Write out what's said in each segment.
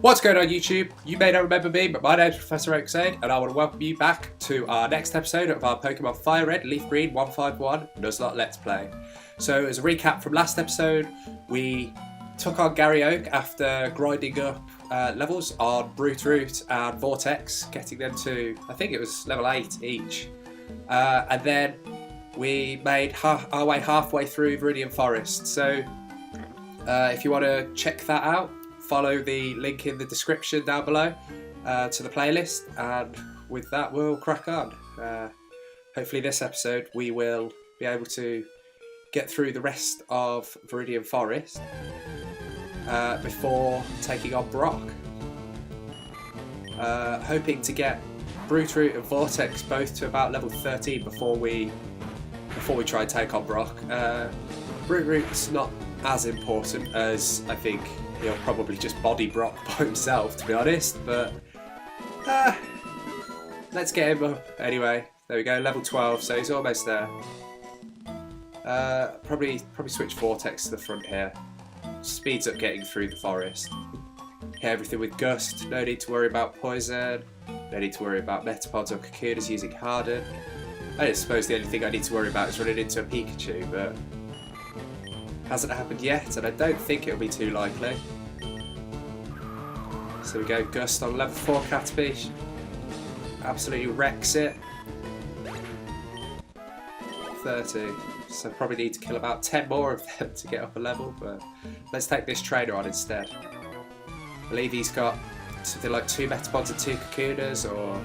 What's going on YouTube? You may not remember me, but my name is ProfessorOaksAide, and I want to welcome you back to our next episode of our Pokemon Fire Red, Leaf Green 151 Nuzlocke Let's Play. So as a recap from last episode, we took on Gary Oak after grinding up levels on Brute Root and Vortex, getting them to, I think it was level 8 each. And then we made our way halfway through Viridian Forest. So if you want to check that out, follow the link in the description down below to the playlist, and with that we'll crack on. Hopefully this episode we will be able to get through the rest of Viridian Forest before taking on Brock. Hoping to get Brute Root and Vortex both to about level 13 before we try and take on Brock. Brute Root's not as important as I think he'll probably just body Brock by himself, to be honest, but let's get him up anyway. There we go, level 12, so he's almost there. Probably switch Vortex to the front here. Speeds up getting through the forest. Hit everything with Gust, no need to worry about Poison, no need to worry about Metapods or Kakunas using Harden. I suppose the only thing I need to worry about is running into a Pikachu, but hasn't happened yet, and I don't think it'll be too likely. So we go Gust on level 4 Caterpie. Absolutely wrecks it. 30. So probably need to kill about 10 more of them to get up a level, but let's take this trainer on instead. I believe he's got something like 2 Metapods and 2 Kakunas, or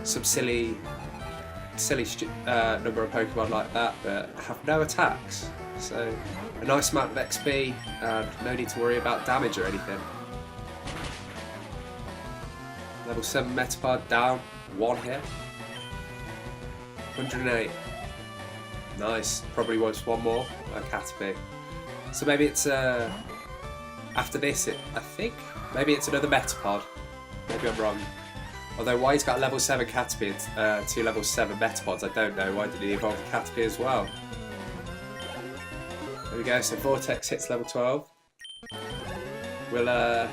some silly number of Pokemon like that that have no attacks. So a nice amount of XP and no need to worry about damage or anything. Level 7 Metapod down, 1 hit. 108. Nice, probably wants 1 more, a Caterpie. So maybe it's, after this, I think, maybe it's another Metapod. Maybe I'm wrong. Although why he's got a level 7 Caterpie and 2 level 7 Metapods, I don't know. Why did he evolve the Caterpie as well? There we go, so Vortex hits level 12. We'll, I'm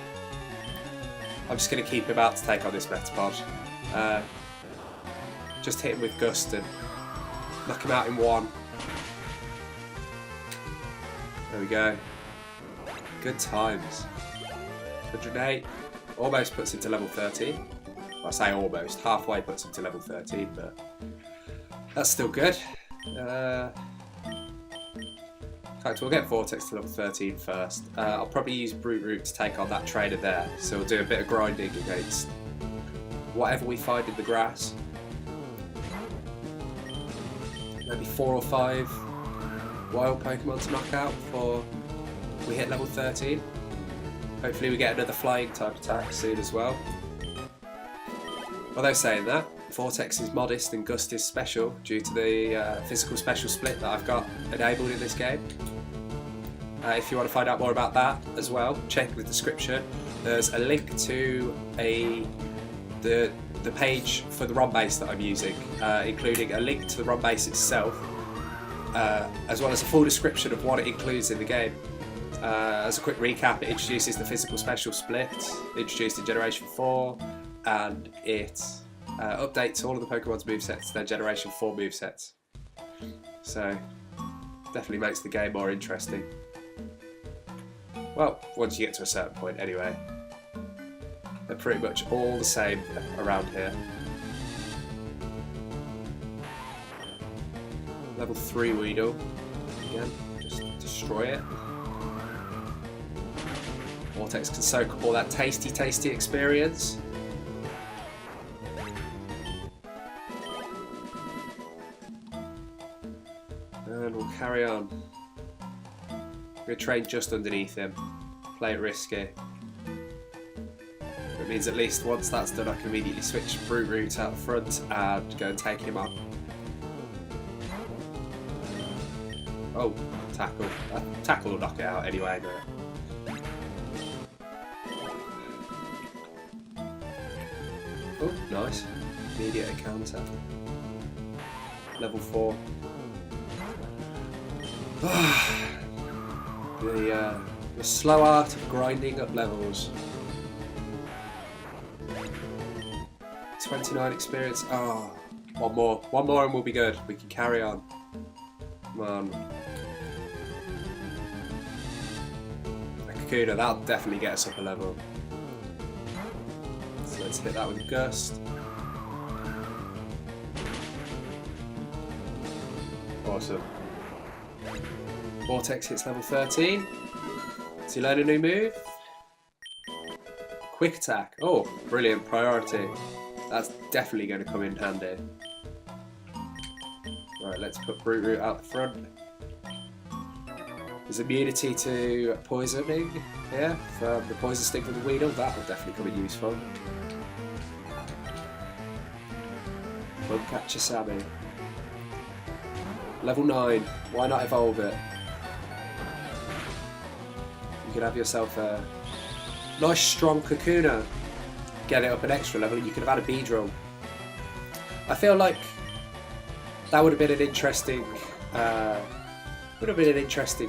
just going to keep him out to take on this Metapod. Just hit him with Gust and knock him out in 1. There we go. Good times. 108. Almost puts him to level 13. I say almost. Halfway puts him to level 13, but that's still good. In fact, we'll get Vortex to level 13 first. I'll probably use Brute Root to take on that trainer there, so we'll do a bit of grinding against whatever we find in the grass. Maybe 4 or 5 wild Pokemon to knock out before we hit level 13. Hopefully we get another flying type attack soon as well. Although saying that, Vortex is modest and Gust is special due to the physical special split that I've got enabled in this game. If you want to find out more about that as well, check the description. There's a link to the page for the Rombase that I'm using, including a link to the Rombase itself, as well as a full description of what it includes in the game. As a quick recap, it introduces the physical special split, introduced in Generation 4, and it updates all of the Pokemon's movesets to their Generation 4 movesets. So, definitely makes the game more interesting. Well, once you get to a certain point anyway. They're pretty much all the same around here. Level 3 Weedle. Again, just destroy it. Vortex can soak up all that tasty experience. And we'll carry on. I'm going to train just underneath him. Play it risky. It means at least once that's done I can immediately switch Brute Root out the front and go and take him on. Oh, tackle. Tackle will knock it out anyway, but... Oh, nice. Immediate encounter. Level 4. The slow art of grinding up levels. 29 experience. Oh, one more. One more and we'll be good. We can carry on. Come on. A Kakuna, that'll definitely get us up a level. So let's hit that with Gust. Awesome. Vortex hits level 13. Does he learn a new move? Quick attack. Oh, brilliant. Priority. That's definitely going to come in handy. Right, let's put Brute Root out the front. There's immunity to poisoning here from the poison sting from the Weedle. That will definitely come in useful. Bugcatcher Sammy. Level 9. Why not evolve it? You could have yourself a nice strong Kakuna. Get it up an extra level. You could have had a Beedrill. I feel like that would have been an interesting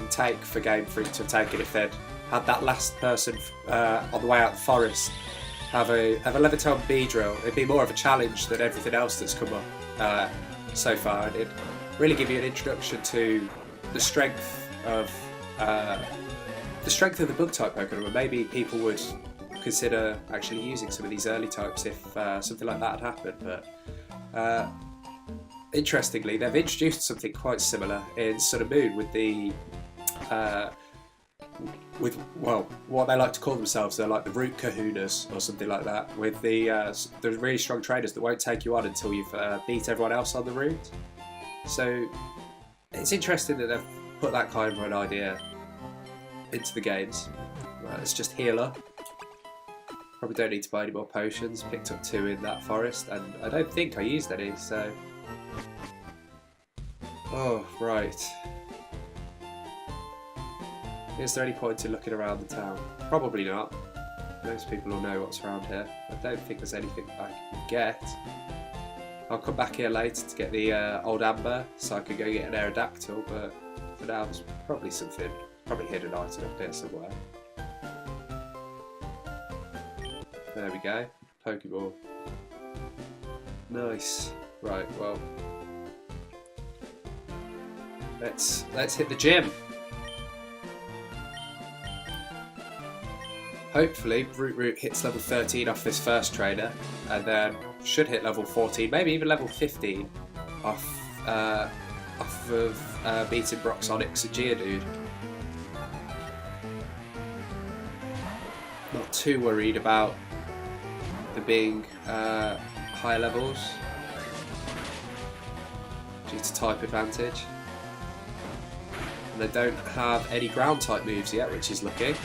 take for Game Freak to have taken if they'd had that last person on the way out of the forest have a Levittown Beedrill. It'd be more of a challenge than everything else that's come up so far. It'd really give you an introduction to the strength of the bug type Pokemon. Maybe people would consider actually using some of these early types if something like that had happened. But interestingly, they've introduced something quite similar in Sun and Moon with the what they like to call themselves. They're like the Root Kahunas or something like that. With the really strong trainers that won't take you on until you've beat everyone else on the route. So it's interesting that they've put that kind of an idea into the games. Right, let's just heal up. Probably don't need to buy any more potions. Picked up 2 in that forest, and I don't think I used any, so... Oh, right. Is there any point in looking around the town? Probably not. Most people will know what's around here. I don't think there's anything I can get. I'll come back here later to get the old Amber, so I can go get an Aerodactyl, but for now there's probably something, probably hidden item up here somewhere. There we go, Pokeball. Nice. Right, well, let's hit the gym. Hopefully, Brute Root hits level 13 off this first trainer, and then should hit level 14, maybe even level 15 off of beating Broxonix and Geodude. Not too worried about the being high levels due to type advantage. And they don't have any ground type moves yet, which is lucky.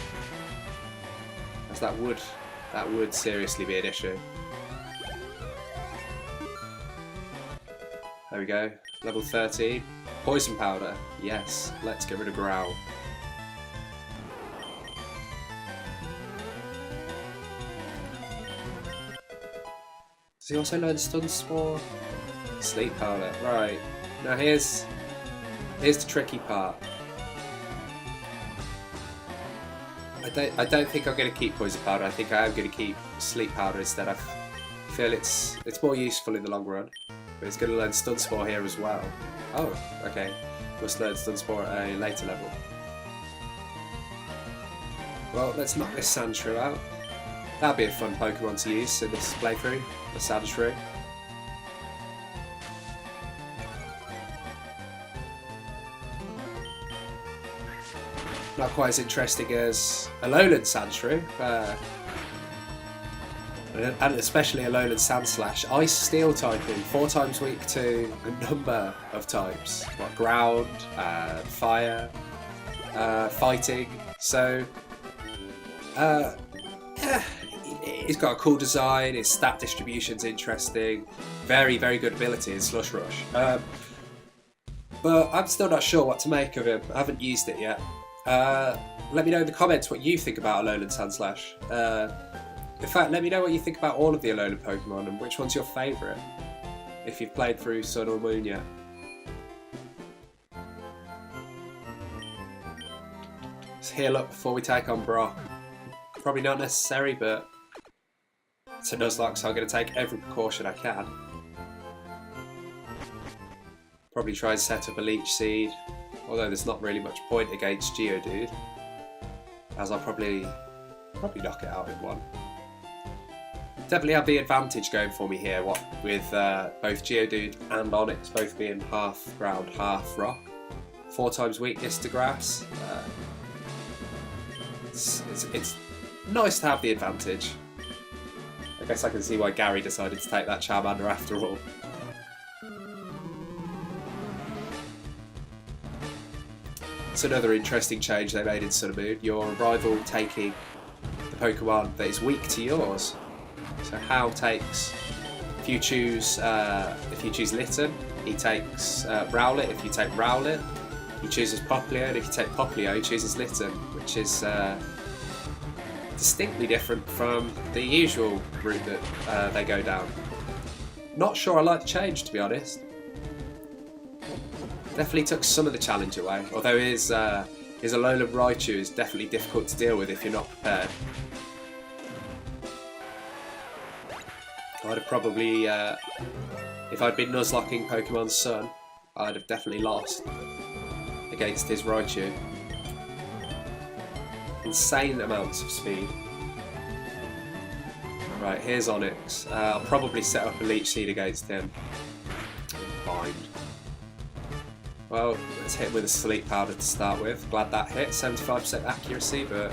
As that would seriously be an issue. There we go. Level 13. Poison Powder. Yes, let's get rid of Growl. Does he also learn Stun Spore? Sleep Powder. Right. Now here's the tricky part. I don't think I'm going to keep Poison Powder. I think I am going to keep Sleep Powder instead. I feel it's more useful in the long run. But it's going to learn Stun Spore here as well. Oh, okay. Must learn Stun Spore at a later level. Well, let's knock this Sandshrew out. That'd be a fun Pokemon to use in this playthrough, the Sandshrew. Not quite as interesting as a Lowland Sandshrew, and especially a Lowland Sandslash. Ice Steel typing, 4 times weak to a number of types, like ground, fire, fighting. So, it's got a cool design. Its stat distribution's interesting. Very, very good ability in Slush Rush. But I'm still not sure what to make of him. I haven't used it yet. Let me know in the comments what you think about Alolan Sandslash. In fact, let me know what you think about all of the Alolan Pokemon and which one's your favourite, if you've played through Sun or Moon yet. Let's heal up before we take on Brock. Probably not necessary, but to Nuzlocke, so I'm going to take every precaution I can. Probably try and set up a Leech Seed, although there's not really much point against Geodude, as I'll probably knock it out in one. Definitely have the advantage going for me here, what with both Geodude and Onix both being half ground, half rock. 4 times weakness to grass. It's nice to have the advantage. I guess I can see why Gary decided to take that Charmander after all. It's another interesting change they made in Sun and Moon. Your rival taking the Pokemon that is weak to yours. So Hal takes, if you choose Litten, he takes Rowlet. If you take Rowlet, he chooses Popplio, and if you take Popplio, he chooses Litten, which is distinctly different from the usual route that they go down. Not sure I like the change, to be honest. Definitely took some of the challenge away, although his Alolan Raichu is definitely difficult to deal with if you're not prepared. I'd have probably, if I'd been Nuzlocking Pokemon Sun, I'd have definitely lost against his Raichu. Insane amounts of speed. Right, here's Onix. I'll probably set up a Leech Seed against him. Bind. Well, let's hit him with a Sleep Powder to start with. Glad that hit. 75% accuracy, but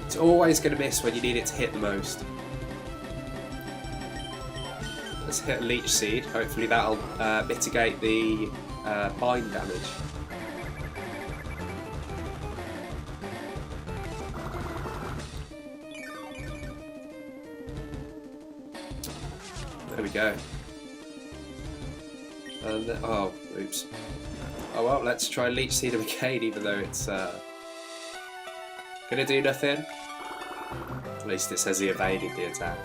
it's always going to miss when you need it to hit the most. Let's hit a Leech Seed. Hopefully that'll mitigate the bind damage. There we go. And oh, oops. Oh well, let's try Leech Seed him again, even though it's gonna do nothing. At least it says he evaded the attack,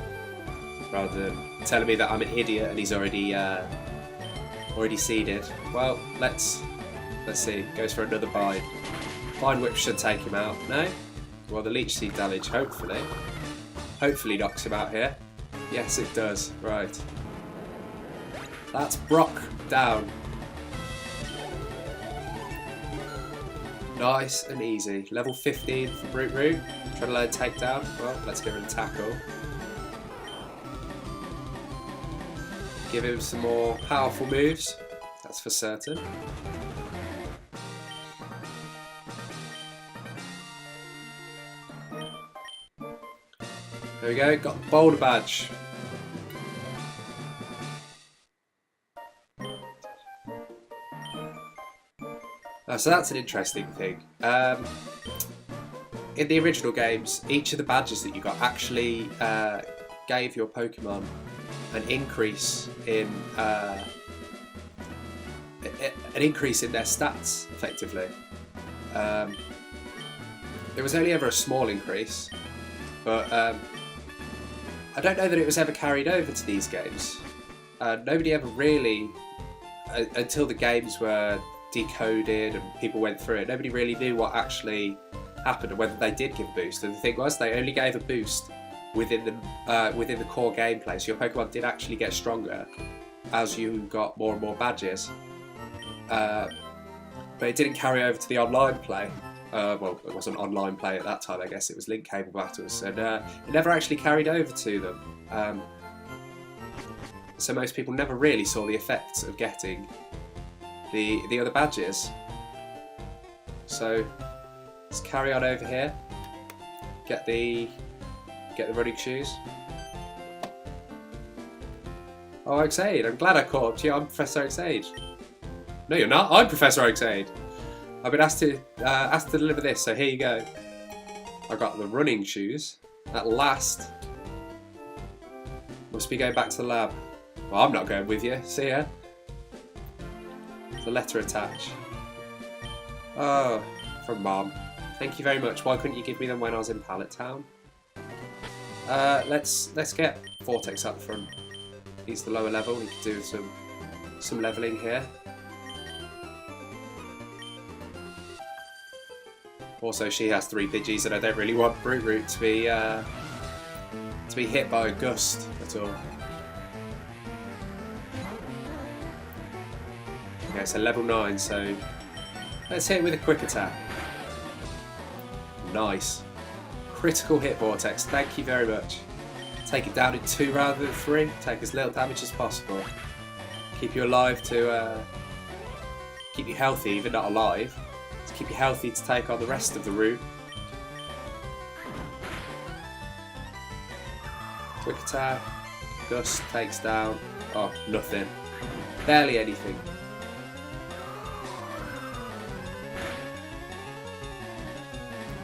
rather than telling me that I'm an idiot and he's already seeded. Well, let's see. Goes for another bind. Bind Whip should take him out. No? Well, the Leech Seed damage, hopefully knocks him out here. Yes, it does. Right. That's Brock down. Nice and easy. Level 15 for Brute Root. Trying to learn Takedown. Well, let's give him a Tackle. Give him some more powerful moves. That's for certain. There we go. Got the Boulder Badge. So that's an interesting thing. In the original games, each of the badges that you got actually gave your Pokemon an increase in their stats, effectively. It was only ever a small increase, but I don't know that it was ever carried over to these games. Nobody ever really, until the games were decoded and people went through it, nobody really knew what actually happened and whether they did give a boost. And the thing was, they only gave a boost within the core gameplay, so your Pokemon did actually get stronger as you got more and more badges. But it didn't carry over to the online play. Well, it wasn't online play at that time, I guess it was link cable battles, and it never actually carried over to them. So most people never really saw the effects of getting the other badges. So let's carry on over here. Get the running shoes. Oh, OaksAide, I'm glad I caught up to you. I'm ProfessorOaksAide. No, you're not. I'm ProfessorOaksAide. I've been asked to deliver this, so here you go. I got the running shoes. At last. Must be going back to the lab. Well, I'm not going with you. See ya. The letter attached. Oh, from Mom. Thank you very much. Why couldn't you give me them when I was in Pallet Town? Let's get Vortex up front. He's the lower level. We can do some leveling here. Also, she has 3 Pidgeys, and I don't really want Brute Root to be to be hit by a gust at all. Okay, so level 9, so let's hit it with a quick attack. Nice. Critical hit vortex, thank you very much. Take it down in 2 rather than 3, take as little damage as possible. Keep you alive to, keep you healthy, even not alive. To keep you healthy to take on the rest of the route. Quick attack, gust takes down, oh, nothing. Barely anything.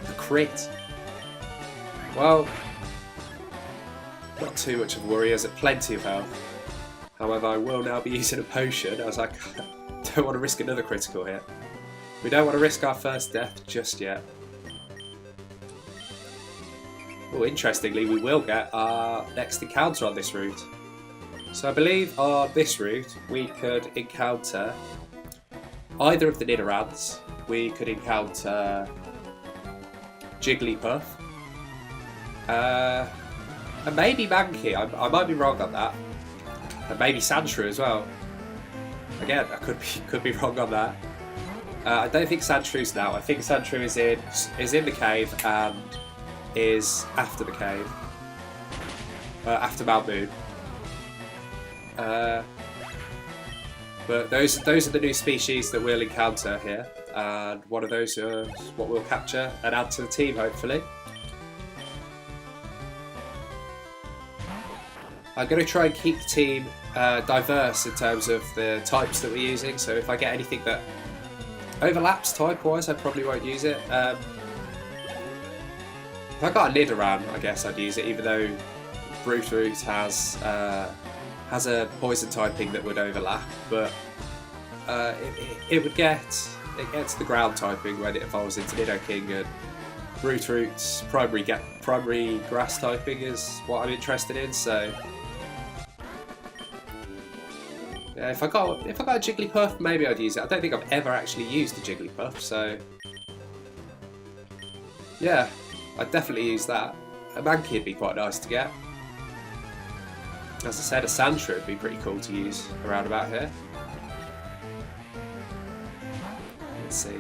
A crit. Well, not too much of a worry, as at plenty of health. However, I will now be using a potion, as I don't want to risk another critical hit. We don't want to risk our first death just yet. Oh, interestingly, we will get our next encounter on this route. So I believe on this route we could encounter either of the Nidorans. We could encounter Jigglypuff. And maybe Mankey, I might be wrong on that. And maybe Sandshrew as well. Again, I could be wrong on that. I don't think Sandshrew's now. I think Sandshrew is in the cave and is after the cave. After Mount Moon. But those are the new species that we'll encounter here. And one of those are what we'll capture and add to the team, hopefully. I'm going to try and keep the team diverse in terms of the types that we're using, so if I get anything that overlaps type-wise, I probably won't use it. If I got a Nidoran, I guess I'd use it, even though Brootroot has a poison typing that would overlap, but it gets the ground typing when it evolves into Nidoking, and Brootroot's primary grass typing is what I'm interested in, so yeah, if I got a Jigglypuff, maybe I'd use it. I don't think I've ever actually used a Jigglypuff, so yeah, I'd definitely use that. A Mankey would be quite nice to get. As I said, a Sandshrew would be pretty cool to use around about here. Let's see.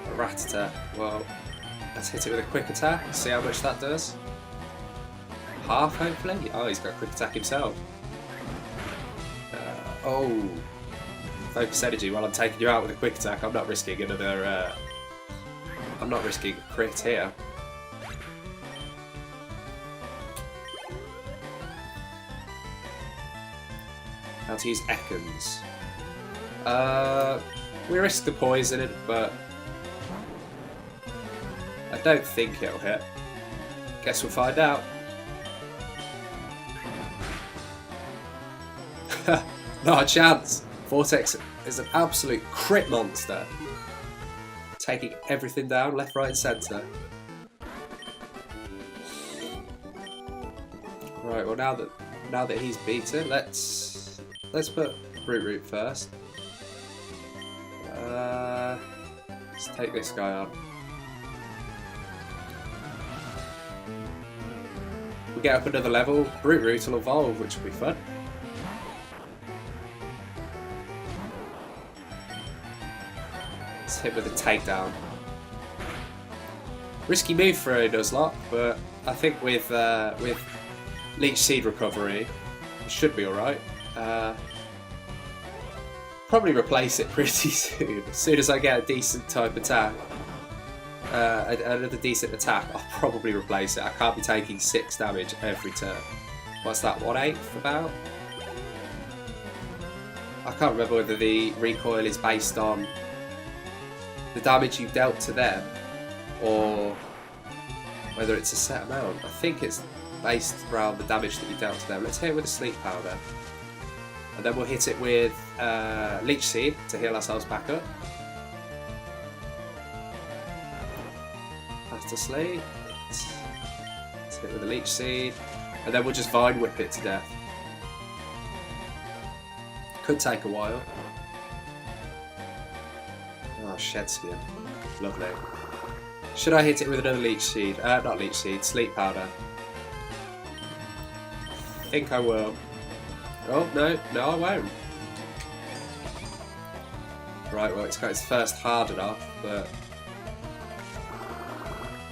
A Rattata. Well, let's hit it with a quick attack, see how much that does. Half, hopefully? Oh, he's got a quick attack himself. Oh, focus energy while I'm taking you out with a quick attack. I'm not risking another. I'm not risking a crit here. How to use Ekans. We risk the poison, but I don't think it'll hit. Guess we'll find out. Not a chance. Vortex is an absolute crit monster. Taking everything down, left, right and centre. Right, well now that he's beaten, let's put Brootroot first. Let's take this guy on. If we get up another level, Brootroot will evolve, which will be fun. Let's hit with a takedown. Risky move for a Nuzlocke, but I think with Leech Seed recovery, it should be alright. Probably replace it pretty soon. As soon as I get a decent type attack, another decent attack, I'll probably replace it. I can't be taking 6 damage every turn. What's that, 1/8 about? I can't remember whether the recoil is based on the damage you dealt to them, or whether it's a set amount. I think it's based around the damage that you dealt to them. Let's hit it with a Sleep Powder. And then we'll hit it with Leech Seed to heal ourselves back up. After sleep, let's hit it with a Leech Seed. And then we'll just Vine Whip it to death. Could take a while. Oh, Shed Skin. Lovely. Should I hit it with another Leech Seed? Not Leech Seed, Sleep Powder. think I will. Oh, no, I won't. Right, well, it's got its first hard enough, but...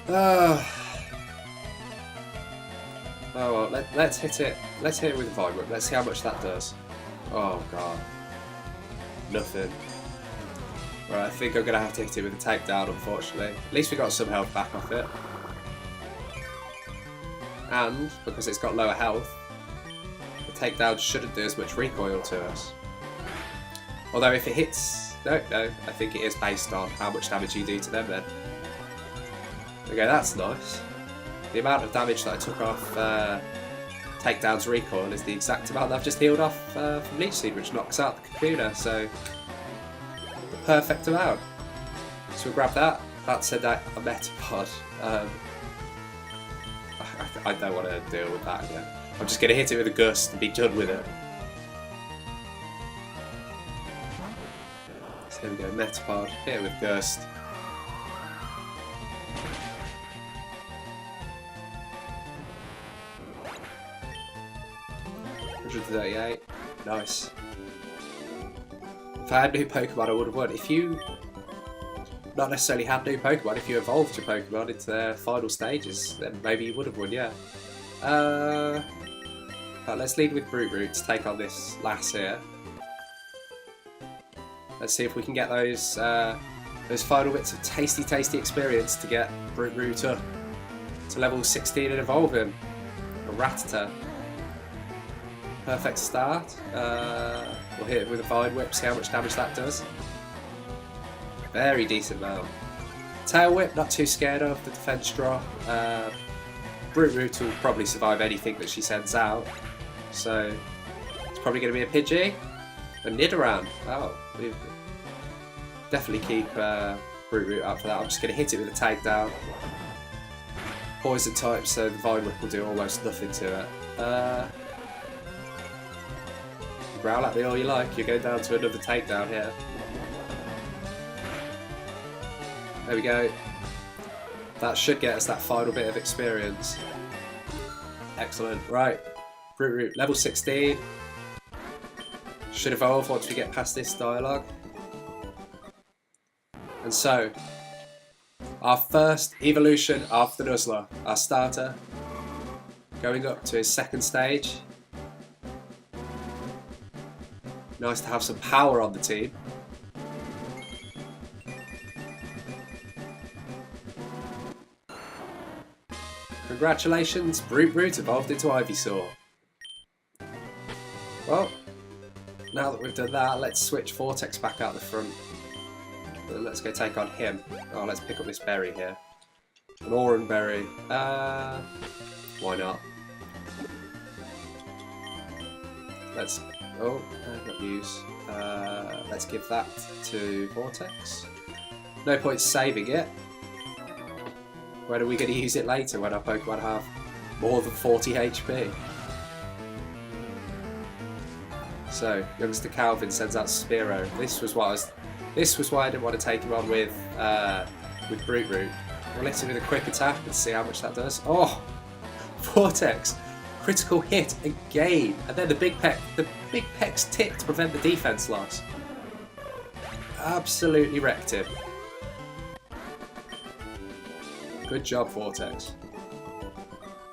Oh, well, let's hit it. Let's hit it with a Vine Whip. Let's see how much that does. Oh, God. Nothing. Right, I think I'm going to have to hit it with a takedown, unfortunately. At least we got some health back off it. And, because it's got lower health, the takedown shouldn't do as much recoil to us. Although if it hits... No, I think it is based on how much damage you do to them then. Okay, that's nice. The amount of damage that I took off takedown's recoil is the exact amount that I've just healed off from Leech Seed, which knocks out the Kakuna, so the perfect amount. So we'll grab that. That's a Metapod. I don't want to deal with that again. I'm just going to hit it with a Gust and be done with it. So there we go, Metapod, hit it with Gust. $138, nice. If I had new Pokemon I would have won. If you not necessarily had new Pokemon, if you evolved your Pokemon into their final stages, then maybe you would have won, yeah. Right, let's lead with Brute Root to take on this lass here. Let's see if we can get those final bits of tasty experience to get Brute Root up to level 16 and evolve him. A Rattata. Perfect start. We'll hit it with a Vine Whip, see how much damage that does. Very decent amount. Tail Whip, not too scared of the defense drop. Brute Root will probably survive anything that she sends out. So it's probably going to be a Pidgey. A Nidoran. Oh, definitely keep Brute Root up for that. I'm just going to hit it with a takedown. Poison type, so the Vine Whip will do almost nothing to it. Growl at me all you like, you're going down to another takedown here. There we go. That should get us that final bit of experience. Excellent. Right. Brute Root, level 16. Should evolve once we get past this dialogue. And so, our first evolution of the Nuzlocke, our starter, going up to his second stage. Nice to have some power on the team. Congratulations, Brute Root evolved into Ivysaur. Well, now that we've done that, let's switch Vortex back out the front. Let's go take on him. Oh, let's pick up this berry here. An Oran berry. Why not? Let's... Oh, not use. Let's give that to Vortex. No point saving it. When are we going to use it later when our Pokemon have more than 40 HP? So, youngster Calvin sends out Spearow. This was why I didn't want to take him on with Brute Root. We'll hit him with a quick attack and see how much that does. Oh, Vortex. Critical hit again, and then the big peck's tick to prevent the defense loss. Absolutely wrecked him. Good job, Vortex.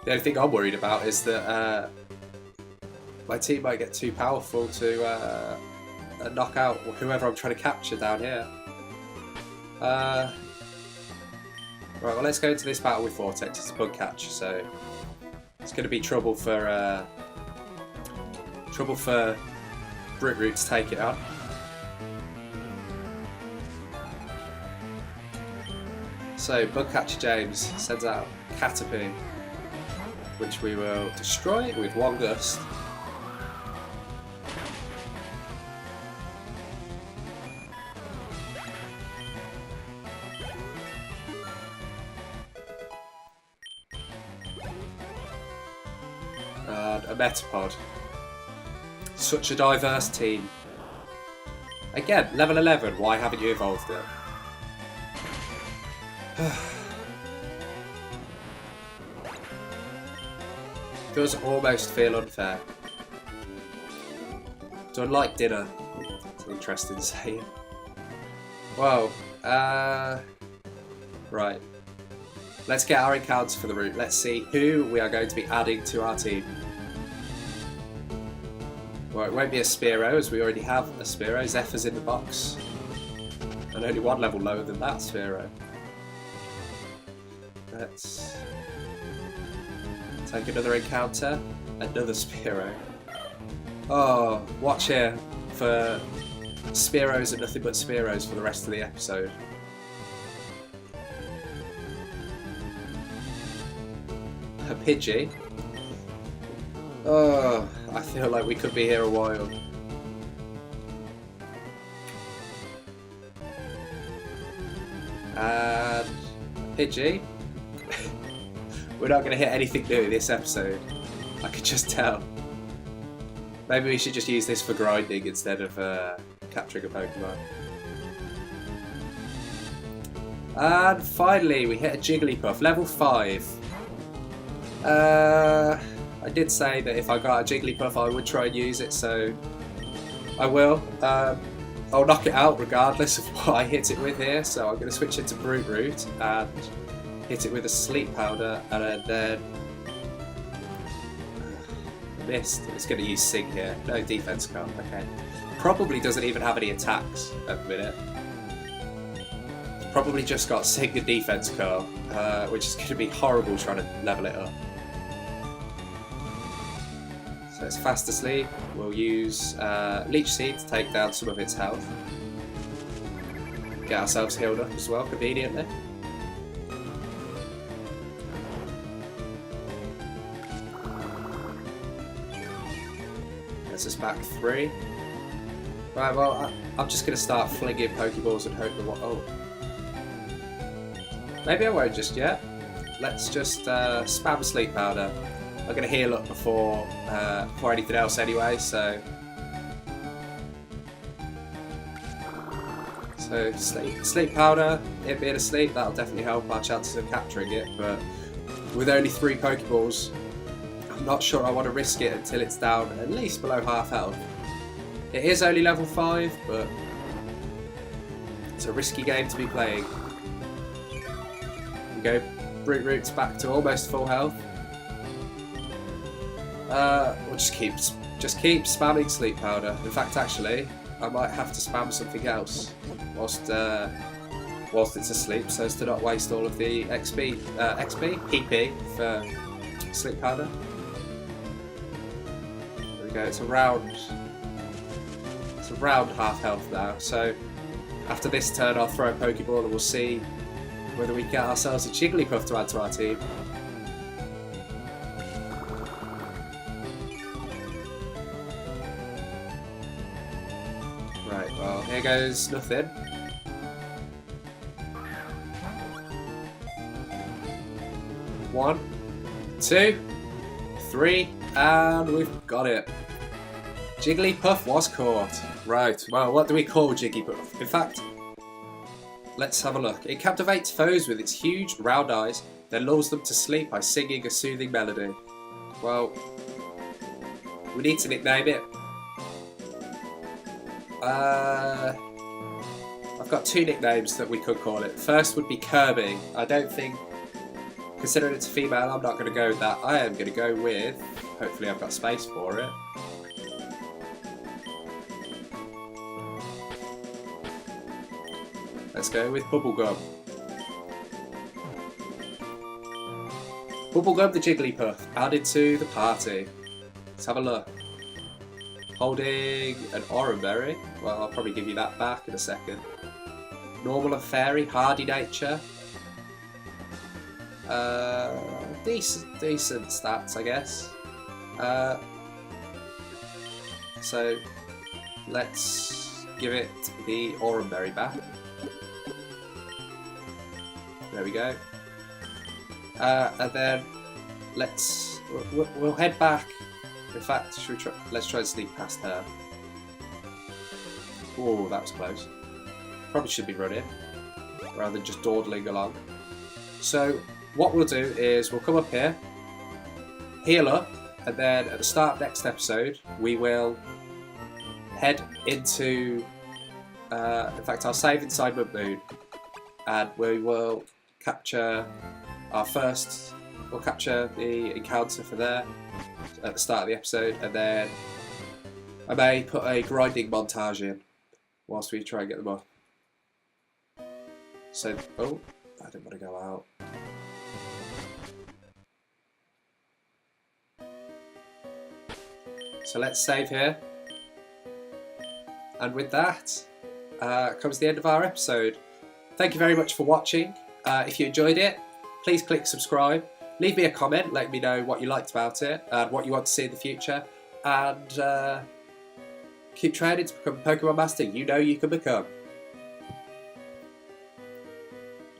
The only thing I'm worried about is that my team might get too powerful to knock out whoever I'm trying to capture down here. Right, well, let's go into this battle with Vortex. It's a bug catch, so it's going to be trouble for Brute Root to take it on. So Bug Catcher James sends out Caterpie, which we will destroy with one Gust. And a Metapod. Such a diverse team. Again, level 11, why haven't you evolved it? Does almost feel unfair. So unlike dinner, it's interesting to say. Whoa. Right. Let's get our encounters for the route. Let's see who we are going to be adding to our team. Well, it won't be a Spearow, as we already have a Spearow. Zephyr's in the box. And only one level lower than that Spearow. Let's take another encounter. Another Spearow. Oh, watch here for Spearows and nothing but Spearows for the rest of the episode. A Pidgey. Oh, I feel like we could be here a while. And Pidgey. We're not going to hit anything new in this episode. I could just tell. Maybe we should just use this for grinding instead of capturing a Pokemon. And finally, we hit a Jigglypuff, level 5. I did say that if I got a Jigglypuff I would try and use it, so I will. I'll knock it out regardless of what I hit it with here, so I'm going to switch it to Brute Root and hit it with a Sleep Powder, and then missed. It's going to use Sing here. No defense card, okay. Probably doesn't even have any attacks at the minute. Probably just got Sing and defense card, which is going to be horrible trying to level it up. So it's fast asleep. We'll use Leech Seed to take down some of its health. Get ourselves healed up as well, conveniently. Gets us back 3. Right, well, I'm just going to start flinging Pokeballs and hope that oh. Maybe I won't just yet. Let's just spam Sleep Powder. I'm going to heal up before anything else anyway, so Sleep Powder, it being asleep, that'll definitely help our chances of capturing it, but with only 3 Pokeballs, I'm not sure I want to risk it until it's down at least below half health. It is only level 5, but it's a risky game to be playing. Here we go, Brute Root's back to almost full health. We'll just keep spamming Sleep Powder. In fact, actually, I might have to spam something else whilst it's asleep, so as to not waste all of the PP for Sleep Powder. There we go. It's around half health now. So after this turn, I'll throw a Pokeball and we'll see whether we get ourselves a Jigglypuff to add to our team. Right, well, here goes nothing. One, 2, 3, and we've got it. Jigglypuff was caught. Right, well, what do we call Jigglypuff? In fact, let's have a look. It captivates foes with its huge, round eyes, then lulls them to sleep by singing a soothing melody. Well, we need to nickname it. I've got 2 nicknames that we could call it. First would be Kirby. I don't think, considering it's a female, I'm not going to go with that. I am going to go with, hopefully I've got space for it. Let's go with Bubblegum. Bubblegum the Jigglypuff added to the party. Let's have a look. Holding an Oranberry. Well, I'll probably give you that back in a second. Normal and Fairy, Hardy Nature. Decent stats, I guess. So let's give it the Oranberry back. There we go. And then we'll head back. In fact, let's try and sneak past her. Oh, that was close. Probably should be running rather than just dawdling along. So what we'll do is we'll come up here, heal up, and then at the start of next episode we will head into, in fact I'll save inside Moon, and we will capture we'll capture the encounter for there at the start of the episode, and then I may put a grinding montage in whilst we try and get them up. So, oh, I didn't want to go out. So let's save here. And with that comes the end of our episode. Thank you very much for watching. If you enjoyed it, please click subscribe. Leave me a comment, let me know what you liked about it and what you want to see in the future. And keep training to become a Pokemon Master you know you can become.